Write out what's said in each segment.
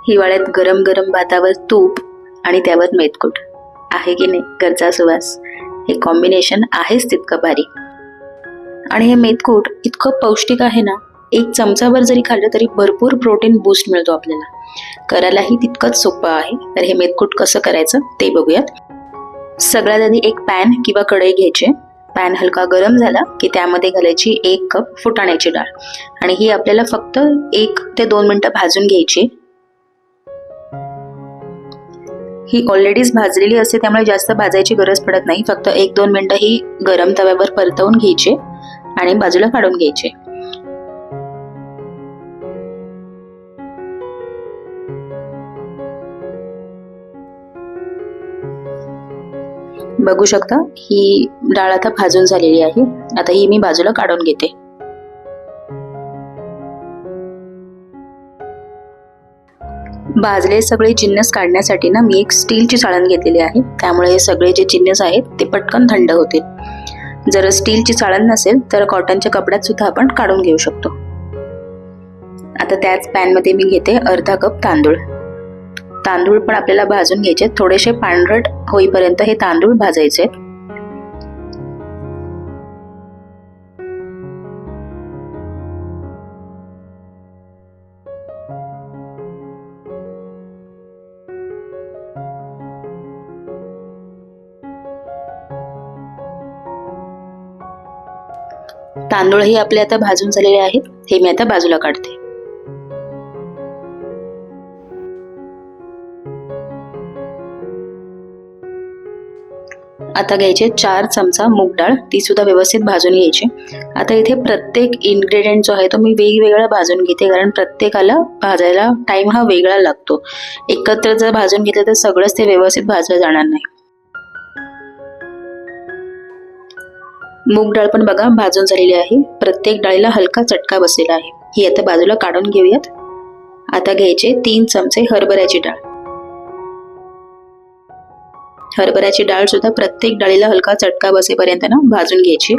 हिवाळ्यात गरम गरम भातावर तूप आणि त्यावर मेथकूट आहे की नाही, घरचा सुवास. हे कॉम्बिनेशन आहेच तितकं भारी. आणि हे मेथकूट इतकं पौष्टिक आहे ना, एक चमचाभर जरी खाल्लं तरी भरपूर प्रोटीन बूस्ट मिळतो आपल्याला. करायलाही तितकंच सोपं आहे. तर हे मेथकूट कसं करायचं ते बघूयात. सगळ्यात आधी एक पॅन किंवा कढई घ्यायची. पॅन हलका गरम झाला की त्यामध्ये घालायची 1 कप फुटाण्याची डाळ आणि ही आपल्याला फक्त 1 ते 2 मिनिटं भाजून घ्यायची. ही ऑलरेडीच भाजलेली असते त्यामुळे जास्त भाजायची गरज पडत नाही. फक्त 1-2 मिनिटं ही गरम तव्यावर परतवून घ्यायची आणि बाजूला काढून घ्यायची. बघू शकता ही डाळ आता भाजून झालेली आहे. आता ही मी बाजूला काढून घेते. भाजले सगळे जिन्नस काढण्यासाठी ना मी एक स्टीलची चाळण घेतलेली आहे. त्यामुळे सगळे जे जिन्नस आहेत ते पटकन थंड होतील. जर स्टीलची चाळण नसेल तर कॉटनच्या कपड्यात सुद्धा आपण काढून घेऊ शकतो. आता त्याच पॅन मध्ये मी घेते अर्धा कप तांदूळ. तांदूळ पण आपल्याला भाजून घ्यायचे. थोडेसे पांढरट होईपर्यंत हे तांदूळ भाजायचे. तांदूळही आपले आता भाजून झालेले आहेत. हे मी आता बाजूला काढते. आता घ्यायचे 4 चमचा मूग डाळ. ती सुद्धा व्यवस्थित भाजून घ्यायची. आता इथे प्रत्येक इन्ग्रेडियंट जो आहे तो मी वेगवेगळा भाजून घेते, कारण प्रत्येकाला भाजायला टाइम हा वेगळा लागतो. एकत्र जर भाजून घेतलं तर सगळंच ते व्यवस्थित भाजलं जाणार नाही. मूग डाळ पण बघा भाजून झालेली आहे. प्रत्येक डाळीला हलका चटका बसलेला आहे. ही आता बाजूला काढून घेऊयात. आता घ्यायचे 3 चमचे हरभऱ्याची डाळ. हरभऱ्याची डाळ सुद्धा प्रत्येक डाळीला हलका चटका बसेपर्यंत ना भाजून घ्यायची.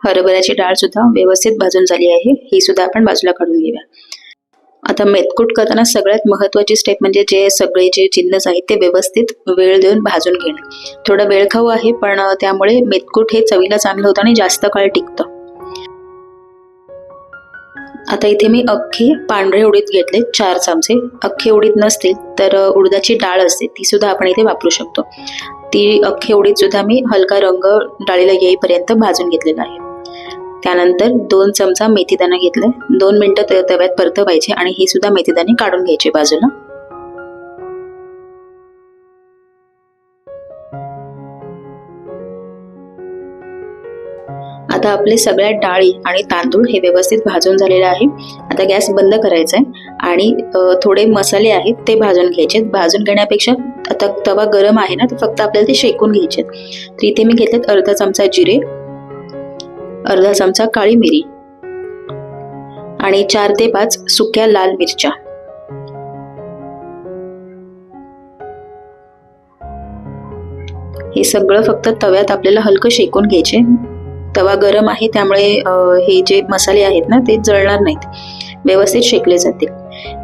हरभऱ्याची डाळ सुद्धा व्यवस्थित भाजून झाली आहे. ही सुद्धा आपण बाजूला काढून घेऊया. आता मेथकूट करताना सगळ्यात महत्त्वाची स्टेप म्हणजे जे सगळे जे जिन्नस आहेत ते व्यवस्थित वेळ देऊन भाजून घेणे. थोडं वेळखाऊ आहे पण त्यामुळे मेथकूट हे चवीला चांगलं होतं आणि जास्त काळ टिकतं. आता इथे मी अख्खे पांढरे उडीद घेतले 4 चमचे. अख्खे उडीद नसतील तर उडदाची डाळ असते ती सुद्धा आपण इथे वापरू शकतो. ती अख्खे उडीद सुद्धा मी हलका रंग डाळीला येईपर्यंत भाजून घेतलेला आहे. त्यानंतर 2 चमचा मेथीदाणा घेतलाय. 2 मिनिटं तव्यात परतवायचे आणि ही सुद्धा मेथीदाणे काढून घ्यायचे बाजूला. आता आपले सगळ्या डाळी आणि तांदूळ हे व्यवस्थित भाजून झालेले आहे. आता गॅस बंद करायचा आहे आणि थोडे मसाले आहेत ते भाजून घ्यायचे. भाजून घेण्यापेक्षा आता तवा गरम आहे ना, तर फक्त आपल्याला ते शेकून घ्यायचे. तर इथे मी घेतलेत अर्धा चमचा जिरे, अर्धा चमचा काळी मिरी आणि 4 ते 5 सुक्या लाल मिरच्या. हे सगळं फक्त तव्यात आपल्याला हलकं शेकून घ्यायचे. तवा गरम आहे त्यामुळे हे जे मसाले आहेत ना ते जळणार नाहीत, व्यवस्थित शेकले जातील.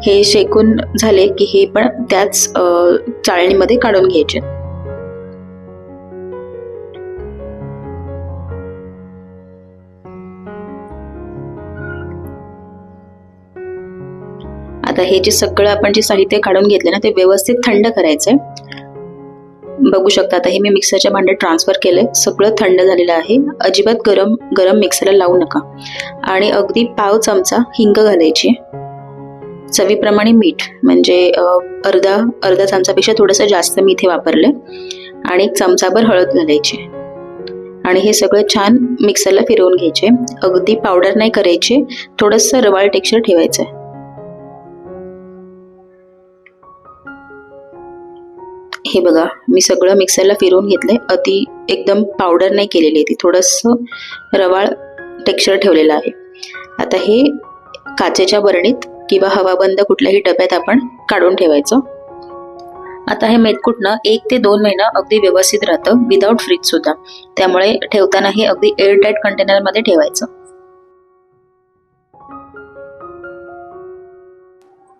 हे शेकून झाले की हे पण त्याच चाळणीमध्ये काढून घ्यायचे. आता हे जे सगळं आपण जे साहित्य काढून घेतले ना ते व्यवस्थित थंड करायचंय. बघू शकता आता हे मी मिक्सरच्या भांड्यात ट्रान्सफर केलंय. सगळं थंड झालेलं आहे. अजिबात गरम मिक्सरला लावू नका. आणि अगदी पाव चमचा हिंग घालायची. चवीप्रमाणे मीठ म्हणजे अर्धा चमचापेक्षा थोडंसं जास्त मी इथे वापरलंय. आणि 1 चमचाभर हळद घालायची आणि हे सगळं छान मिक्सरला फिरवून घ्यायचे. अगदी पावडर नाही करायचे, थोडंसं रवाळ टेक्स्चर ठेवायचंय. हे बघा मी सगळं मिक्सरला फिरवून घेतलंय. एकदम पावडर नाही केलेली आहे ती, थोडंसं रवाळ टेक्स्चर ठेवलेलं आहे. आता हे काचेच्या बरणीत किंवा हवाबंद कुठल्याही डब्यात आपण काढून ठेवायचं. आता हे मेथकूट ना 1 ते 2 महिना अगदी व्यवस्थित राहतं विदाउट फ्रीज सुद्धा. त्यामुळे ठेवताना हे अगदी एअरटाईट कंटेनरमध्ये ठेवायचं.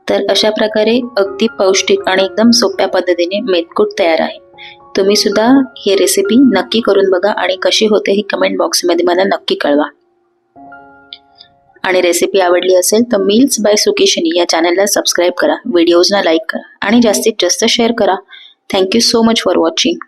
तर अशा प्रकारे अगदी पौष्टिक आणि एकदम सोप्या पद्धतीने मेथकूट तयार आहे. तुम्ही सुद्धा ही रेसिपी नक्की करून बघा आणि कशी होते ही कमेंट बॉक्समध्ये मला नक्की कळवा. आणि रेसिपी आवडली असेल तर मील्स बाय सुकेशिनी या चॅनलला सबस्क्राईब करा, व्हिडिओजना लाईक करा आणि जास्तीत जास्त शेअर करा. Thank you so much for watching.